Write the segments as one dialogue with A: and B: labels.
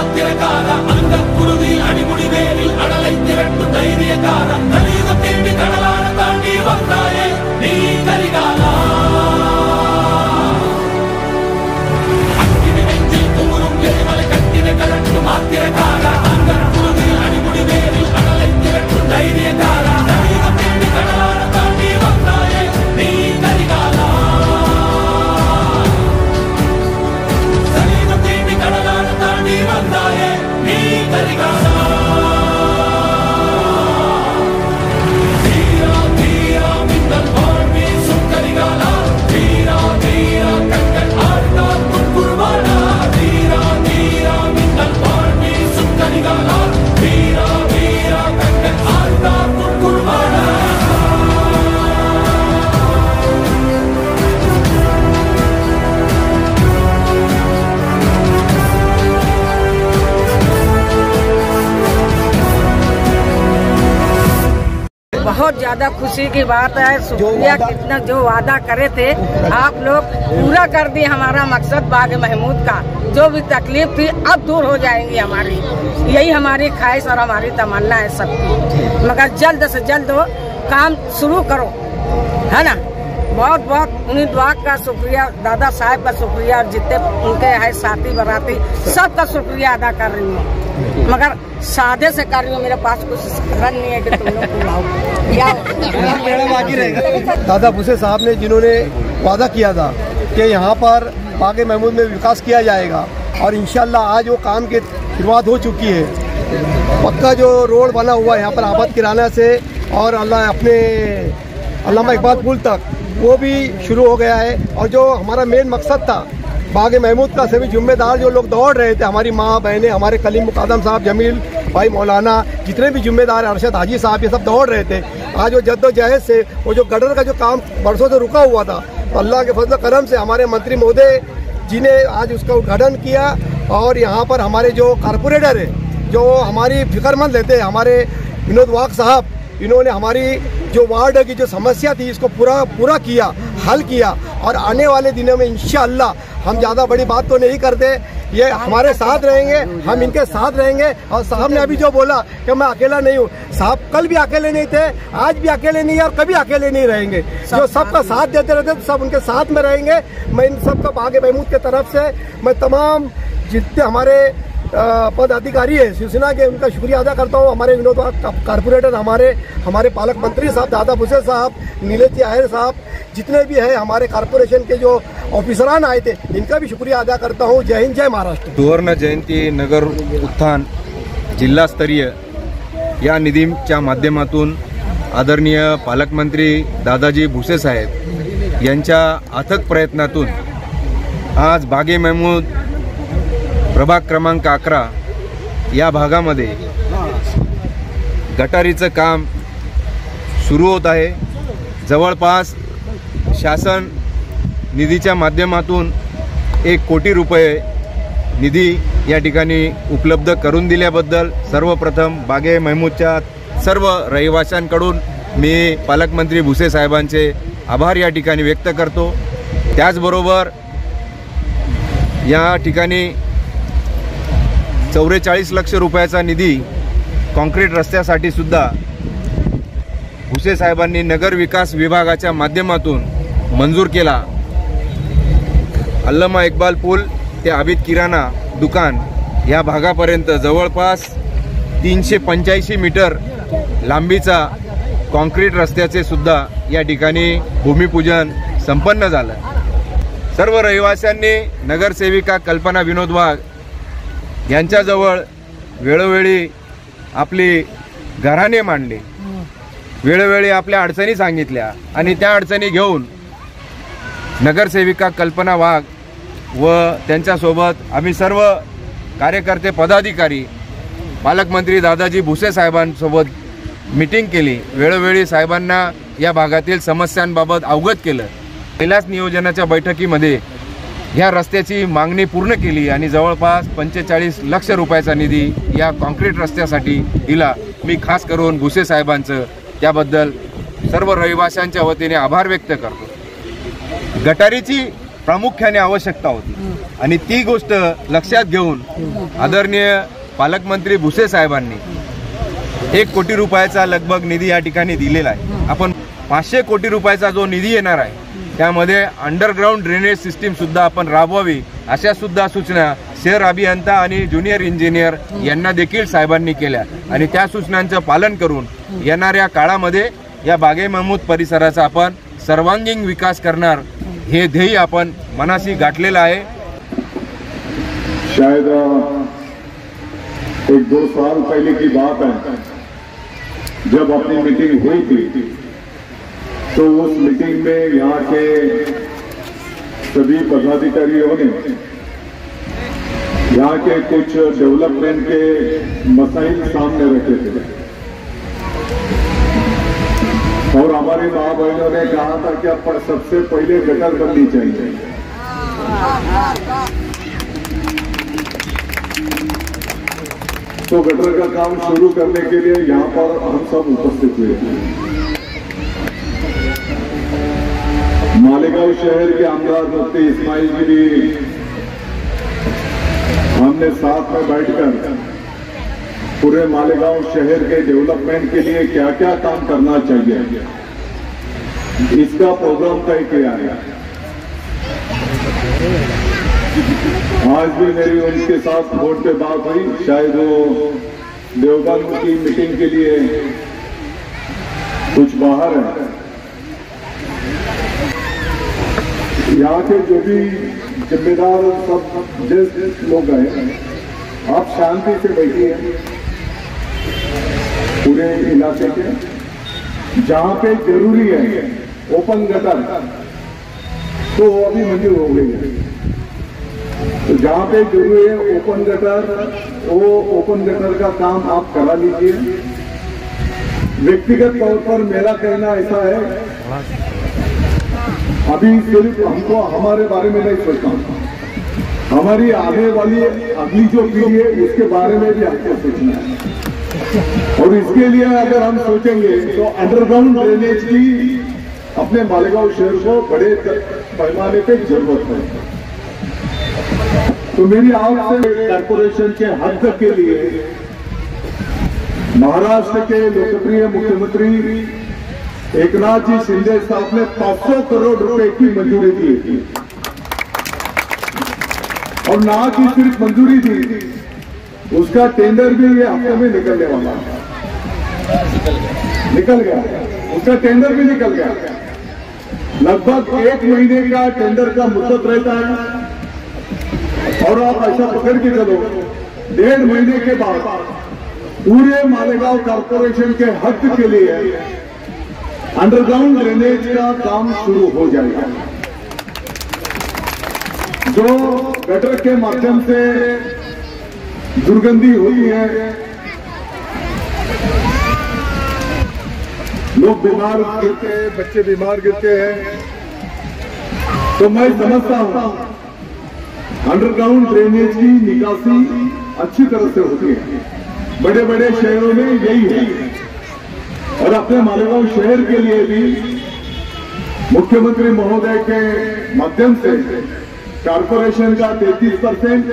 A: മാത്തിരക്കാര അന്തക്കുരുതിയിൽ അടിമുടിവേരിൽ അടലൈ തിരട്ടു ധൈര്യക്കാര നനീകം തേടി കടലാണ് താണ്ടി വന്നായേ നീ കരികാല അക്കിന് നെഞ്ചിൽ കുമുറും എരിമല കട്ടിനെ കരട്ടു മാത്തിരക്കാര അന്തക്കുരുതിയിൽ അടിമുടിവേരിൽ അടലൈ തിരട്ടു ധൈര്യക്കാര നനീകം തേടി കടലാണ് താണ്ടി വന്നായേ നീ കരികാല വന്നായേ നീ കരികാല ധീരാ ധീരാ മിന്നൽ വാഴ്വി സുക്കരികാല ധീരാ ധീരാ കക്കൽ ആഴ്ത്താ കുർബാന ധീരാ ധീരാ മിന്നൽ വാഴ്വി സുക്കരികാല ധീരാ ധീരാ കക്കൽ ആഴ്ത്താ കുർബാന
B: बहुत ज्यादा खुशी की बात है। शुक्रिया, कितना जो वादा करे थे आप लोग पूरा कर दिए। हमारा मकसद बाग महमूद का जो भी तकलीफ थी अब दूर हो जाएंगी हमारी, यही हमारी ख्वाहिश और हमारी तमन्ना है सबकी। मगर जल्द से जल्द वो काम शुरू करो, है ना। बहुत बहुत उन्हीं दुआ का शुक्रिया, दादा साहब का शुक्रिया और जितने उनके है साथी बराती सबका शुक्रिया अदा कर रही हूँ। मगर सादे से कर रही हूँ, मेरे पास कुछ रन नहीं है कि तुम लोग बुलाओ।
C: दादा भूसे साहब ने जिन्होंने वादा किया था कि यहाँ पर बाग महमूद में विकास किया जाएगा और इंशाल्लाह आज वो काम की शुरुआत हो चुकी है। पक्का जो रोड बना हुआ है यहाँ पर आबाद किराना से और अल्लामा इकबाल पुल तक वो भी शुरू हो गया है। और जो हमारा मेन मकसद था बाग महमूद का, सभी जिम्मेदार जो लोग दौड़ रहे थे, हमारी माँ बहनें, हमारे कलीम मुकादम साहब, जमील भाई मौलाना, जितने भी जिम्मेदार अरशद हाजी साहब, ये सब दौड़ रहे थे। आज वो जद्दोजहद से वो जो गटर का जो काम बरसों से रुका हुआ था, तो अल्लाह के फजल करम से हमारे मंत्री महोदय जी ने आज उसका उद्घाटन किया। और यहाँ पर हमारे जो कारपोरेटर है, जो हमारी फिक्रमंद लेते हैं, हमारे विनोद वाघ साहब, इन्होंने हमारी जो वार्ड की जो समस्या थी इसको पूरा किया, हल किया। और आने वाले दिनों में इंशाअल्लाह हम ज़्यादा बड़ी बात तो नहीं करते, ये हमारे साथ रहेंगे, हम इनके साथ रहेंगे। और साहब ने अभी जो बोला कि मैं अकेला नहीं हूँ, साहब कल भी अकेले नहीं थे, आज भी अकेले नहीं है और कभी अकेले नहीं रहेंगे। जो सबका साथ देते रहते सब उनके साथ में रहेंगे। मैं इन सबका बाग महमूद के तरफ से मैं तमाम जितने हमारे पद अधिकारी है शिवसेना के, उनका शुक्रिया अदा करता हूँ। हमारे विनोद कारपोरेटर, हमारे पालक मंत्री साहब, दादा भूसे साहब, नीलेश आहर साहब, जितने भी है हमारे कारपोरेशन के जो ऑफिसरान आए थे, इनका भी शुक्रिया अदा करता हूँ। जय हिंद, जय महाराष्ट्र।
D: सुवर्ण जयंती नगर उत्थान जिल्हास्तरीय या निधीच्या माध्यमातून आदरणीय पालकमंत्री दादाजी भुसे साहेब यांच्या अथक प्रयत्नातून आज बागे महमूद प्रभाग क्रमांक 11 या भागामध्ये गटारीचं काम सुरू होत आहे। जवळपास शासन निधीच्या माध्यमातून 1 कोटी रुपये निधी या ठिकाणी उपलब्ध करून दिल्याबद्दल सर्वप्रथम बागे महमूदच्या सर्व रहिवाशांकडून मी पालकमंत्री भुसे साहेबांचे आभार या ठिकाणी व्यक्त करतो। त्याचबरोबर या ठिकाणी 44 लाख रुपयाचा निधी कॉन्क्रीट रस्त्यासाठी सुद्धा भुसे साहेबांनी नगर विकास विभागाच्या माध्यमातून मंजूर केला। अल्लामा इकबाल पूल ते आबिद किराणा दुकान या भागापर्यंत जवळपास 385 मीटर लांबीचा कॉन्क्रीट रस्त्याचे सुद्धा या ठिकाणी भूमिपूजन संपन्न झालं। सर्व रहिवाशांनी नगरसेविका कल्पना विनोद वाघ यांच्याजवळ वेळोवेळी आपली घराणे मांडली, वेळोवेळी आपल्या अडचणी सांगितल्या आणि त्या अडचणी घेऊन नगरसेविका कल्पना वाघ व त्यांच्यासोबत आम्ही सर्व कार्यकर्ते पदाधिकारी पालकमंत्री दादाजी भुसे साहेबांसोबत मीटिंग केली। वेळोवेळी साहेबांना या भागातील समस्यांबाबत अवगत केलं। पहिल्याच नियोजनाच्या बैठकीमध्ये या रस्त्याची मागणी पूर्ण केली आणि जवळपास 45 लाख रुपयाचा निधी या कॉन्क्रीट रस्त्यासाठी दिला। मी खास करून भुसे साहेबांचं त्याबद्दल सर्व रहिवाशांच्या वतीने आभार व्यक्त करतो। गटारीची प्रामुख्याने आवश्यकता होती आणि ती गोष्ट लक्षात घेऊन आदरणीय पालकमंत्री भुसे साहेबांनी 1 कोटी रुपयाचा लगभग निधी या ठिकाणी दिलेला आहे. आपण 500 कोटी रुपयाचा जो निधी येणार आहे त्यामध्ये अंडरग्राउंड ड्रेनेज सिस्टीम सुद्धा आपण राबवावी अशा सुद्धा सूचना शहर अभियंता आणि ज्युनियर इंजिनियर यांना देखील साहेबांनी केल्या आणि त्या सूचनांचं पालन करून येणाऱ्या काळामध्ये या बागे महमूद परिसराचा आपण सर्वांगीण विकास करणार हे ध्येय आपण मनाशी गाठलेलं आहे.
E: शायद 1-2 साल पहले की बात है, जब अपनी मीटिंग हुई थी तो उस मीटिंग में यहाँ के सभी पदाधिकारियों ने यहाँ के कुछ डेवलपमेंट के मसाइल सामने रखे थे और हमारे माँ बहनों ने कहा था कि अब सबसे पहले गटर बननी चाहिए. तो गटर का काम शुरू करने के लिए यहाँ पर हम सब उपस्थित हुए थे. मालेगांव शहर के आमदार मुफ्ती इस्माइल जी भी हमने साथ में बैठकर पूरे मालेगांव शहर के डेवलपमेंट के लिए क्या क्या काम करना चाहिए इसका प्रोग्राम तय किया है. आज भी मेरी उनके साथ फोन पे बात हुई. शायद वो देवबंद की मीटिंग के लिए कुछ बाहर है. यहाँ के जो भी जिम्मेदार सब जिस लोग हैं, आप शांति से बैठिए. पूरे इलाके के जहाँ पे जरूरी है ओपन गटर तो वो अभी मंजूर हो गई है. तो जहाँ पे जरूरी है ओपन गटर, वो ओपन गटर का काम आप करा लीजिए. व्यक्तिगत तौर पर मेरा कहना ऐसा है, अभी सिर्फ हमको हमारे बारे में नहीं सोचना, हमारी आने वाली अगली जो पीढ़ी है उसके बारे में भी हमको सोचना है. और इसके लिए अगर हम सोचेंगे तो अंडरग्राउंड ड्रेनेज की अपने मालेगांव शहर को बड़े पैमाने पे जरूरत है. तो मेरी आपसे कॉर्पोरेशन के हद के लिए महाराष्ट्र के लोकप्रिय मुख्यमंत्री एकनाथ जी शिंदे साहब ने 500 करोड़ रुपए की मंजूरी दी थी. और ना कि सिर्फ मंजूरी दी, उसका टेंडर भी ये हफ्ते में निकलने वाला है. निकल गया, उसका टेंडर भी निकल गया. लगभग 1 महीने का टेंडर का मुद्दत रहता है और आप ऐसा पकड़ के चलो 1.5 महीने के बाद पूरे मालेगांव कॉर्पोरेशन के हद के लिए अंडरग्राउंड ड्रेनेज का काम शुरू हो जाएगा. जो गटर के माध्यम से दुर्गंधी होती है, लोग बीमार गिरते हैं, बच्चे बीमार गिरते हैं, तो मैं समझता हूं अंडरग्राउंड ड्रेनेज की निकासी अच्छी तरह से होती है. बड़े बड़े शहरों में यही है और अपने मालेगांव शहर के लिए भी मुख्यमंत्री महोदय के माध्यम से कॉर्पोरेशन का 33%,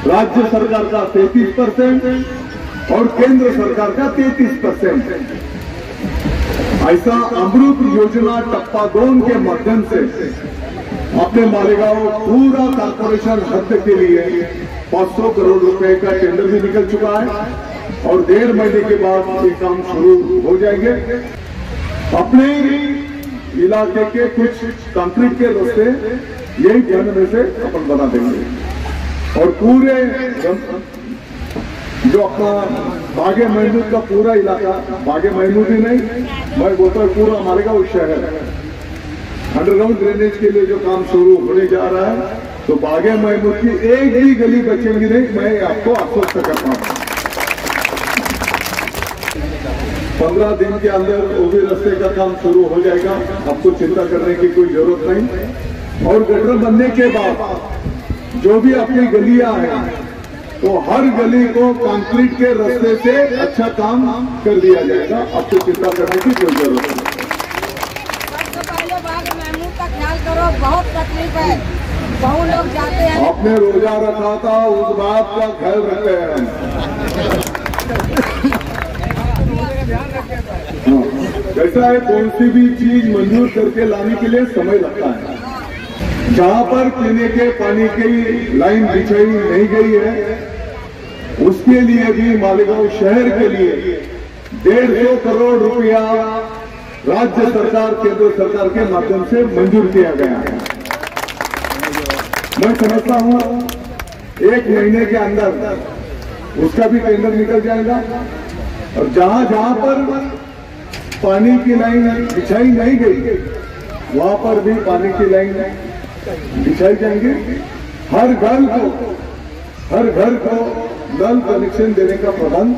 E: राज्य सरकार का 33% और केंद्र सरकार का 33%, ऐसा अमृत योजना टप्पा 2 के माध्यम से अपने मालेगांव पूरा कॉर्पोरेशन हद के लिए 500 करोड़ रुपए का टेंडर भी निकल चुका है और 1.5 महीने के बाद ये काम शुरू हो जाएंगे. अपने इलाके के कुछ कंक्रीट के रास्ते यही फंड में से अपन बना देंगे और पूरे जो अपना बागे महमूद का पूरा इलाका, बागे महमूद ही नहीं, मैं बोलता हूँ पूरा मालेगांव शहर अंडरग्राउंड ड्रेनेज के लिए जो काम शुरू होने जा रहा है, तो बागे महमूद की एक भी गली बचेंगी नहीं, मैं आपको आश्वस्त करता हूँ. 15 दिन के अंदर वो भी रास्ते का काम शुरू हो जाएगा, आपको चिंता करने की कोई जरूरत नहीं. और गटर बनने के बाद जो भी अपनी गलियां हैं, तो हर गली को कंक्रीट के रास्ते से अच्छा काम कर दिया जाएगा, आपको चिंता करने की कोई जरूरत नहीं.
B: सबसे पहले बाग महमूद का ख्याल करो, बहुत तकलीफ है, बहुत लोग जाते हैं।
E: आपने रोजा रखा था, उस बात का ख्याल रखते हैं हम। ऐसा है, कौन सी भी चीज मंजूर करके लाने के लिए समय लगता है। जहां पर पीने के पानी की लाइन बिछाई नहीं गई है, उसके लिए भी मालेगांव शहर के लिए 150 करोड़ रुपया राज्य सरकार, केंद्र सरकार के माध्यम से मंजूर किया गया है। मैं समझता हूं 1 महीने के अंदर उसका भी टेंडर निकल जाएगा और जहां जहां पर पानी की लाइन बिछाई नहीं गई, वहां पर भी पानी की लाइन बिछाई जाएंगे। हर घर को नल कनेक्शन देने का प्रबंध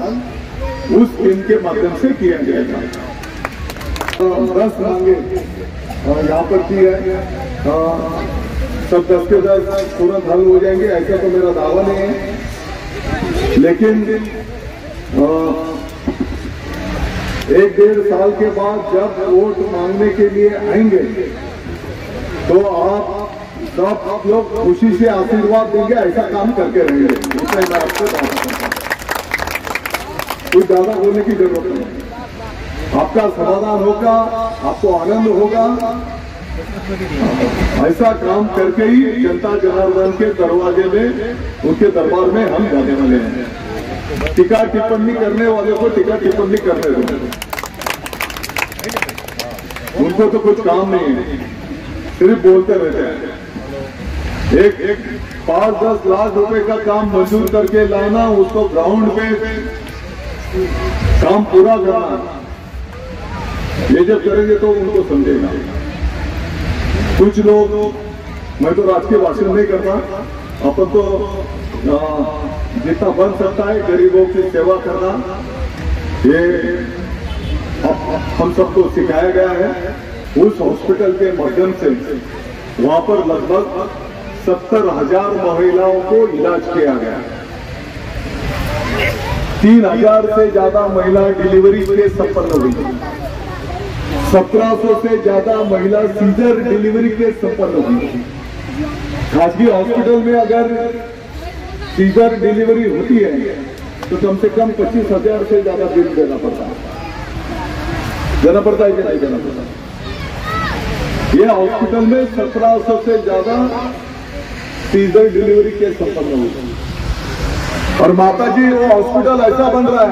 E: उस स्कीम के माध्यम से किया जाएगा। 10 मांगे यहाँ पर की है, सब 10 के 10 तुरंत हल हो जाएंगे ऐसा तो मेरा दावा नहीं है, लेकिन 1-1.5 साल के बाद जब वोट मांगने के लिए आएंगे तो आप सब लोग खुशी से आशीर्वाद देंगे, ऐसा काम करके रहेंगे। इतना ही मैं आपको बात करता हूं, कुछ ज्यादा बोलने की जरूरत नहीं। आपका समाधान होगा, आपको आनंद होगा। ऐसा काम करके ही जनता जनार्दन के दरवाजे में, उनके दरबार में हम जाने वाले हैं। टीका टिप्पणी करने वाले को टीका टिप्पणी करने दो, उनको तो कुछ काम नहीं है, सिर्फ बोलते रहते हैं। एक 5-10 लाख रुपए का काम मंजूर करके लाना, उसको ग्राउंड पे काम पूरा करना, ये जब करेंगे तो उनको समझेगा। कुछ लोग, मैं तो राजकीय भाषण नहीं करता, अपन तो जितना बन सकता है गरीबों की सेवा करना, ये हम सबको सिखाया गया है। उस हॉस्पिटल के माध्यम से वहां पर लगभग 70,000 महिलाओं को इलाज किया गया। 3,000 से ज्यादा महिला डिलीवरी के संपन्न हुई, 1700 से ज्यादा महिला सीजर डिलीवरी के संपन्न हुई। खासगी हॉस्पिटल में अगर सीजर डिलीवरी होती है तो कम से कम 25,000 से ज्यादा बिल देना पड़ता है कि नहीं देना पड़ता। ये हॉस्पिटल में 1700 से ज्यादा सीजर डिलीवरी के संपन्न हुई। और माता जी, वो हॉस्पिटल ऐसा बन रहा है,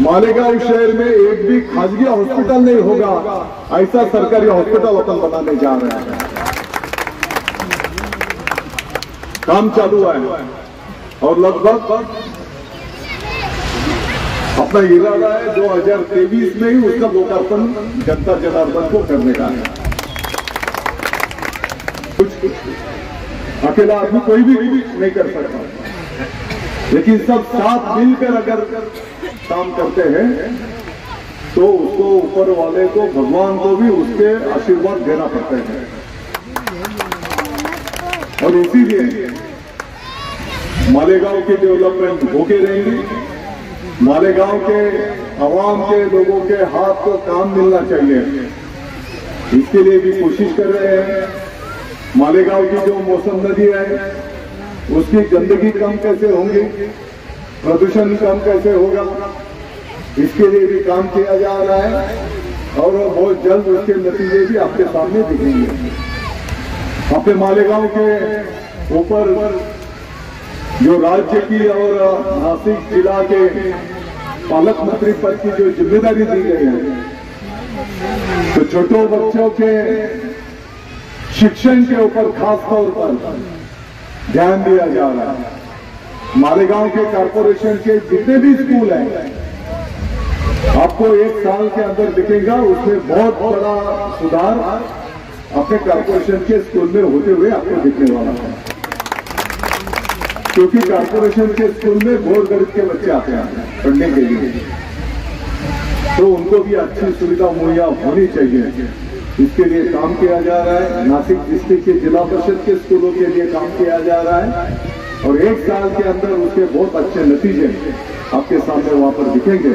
E: मालेगांव शहर में एक भी खासगी हॉस्पिटल नहीं होगा, ऐसा सरकारी हॉस्पिटल अपन बनाने जा रहे हैं। काम चालू है और लगभग अपना इरादा है 2023 में ही उसका लोकार्पण जनता जनार्दन को करने का है। कुछ अकेला आदमी कोई भी नहीं कर सकता, लेकिन सब साथ मिलकर अगर काम करते हैं तो उसको, ऊपर वाले को, भगवान को भी उसके आशीर्वाद देना पड़ता है। और इसीलिए मालेगांव की डेवलपमेंट होके रहेंगी। मालेगांव के आवाम के लोगों के हाथ को काम मिलना चाहिए, इसके लिए भी कोशिश कर रहे हैं। मालेगांव की जो मौसम नदी है उसकी गंदगी कम कैसे होगी, प्रदूषण कम कैसे होगा, इसके लिए भी काम किया जा रहा है और बहुत जल्द उसके नतीजे भी आपके सामने दिखेंगे। अपने मालेगांव के ऊपर जो राज्य की और नासिक जिला के पालक मंत्री पद की जो जिम्मेदारी दी गई है, तो छोटे बच्चों के शिक्षण के ऊपर खास तौर पर ध्यान दिया जा रहा है। मालेगांव के कॉर्पोरेशन के जितने भी स्कूल हैं, आपको 1 साल के अंदर दिखेगा उसमें बहुत बड़ा सुधार अपने कॉर्पोरेशन के स्कूल में होते हुए आपको दिखने वाला है। क्योंकि कॉर्पोरेशन के स्कूल में बहुत गरीब के बच्चे आते हैं पढ़ने के लिए, तो उनको भी अच्छी सुविधा मुहैया होनी चाहिए। इसके लिए काम किया जा रहा है। नासिक डिस्ट्रिक्ट के जिला परिषद के स्कूलों के लिए काम किया जा रहा है और 1 साल के अंदर उसके बहुत अच्छे नतीजे आपके सामने वहां पर दिखेंगे।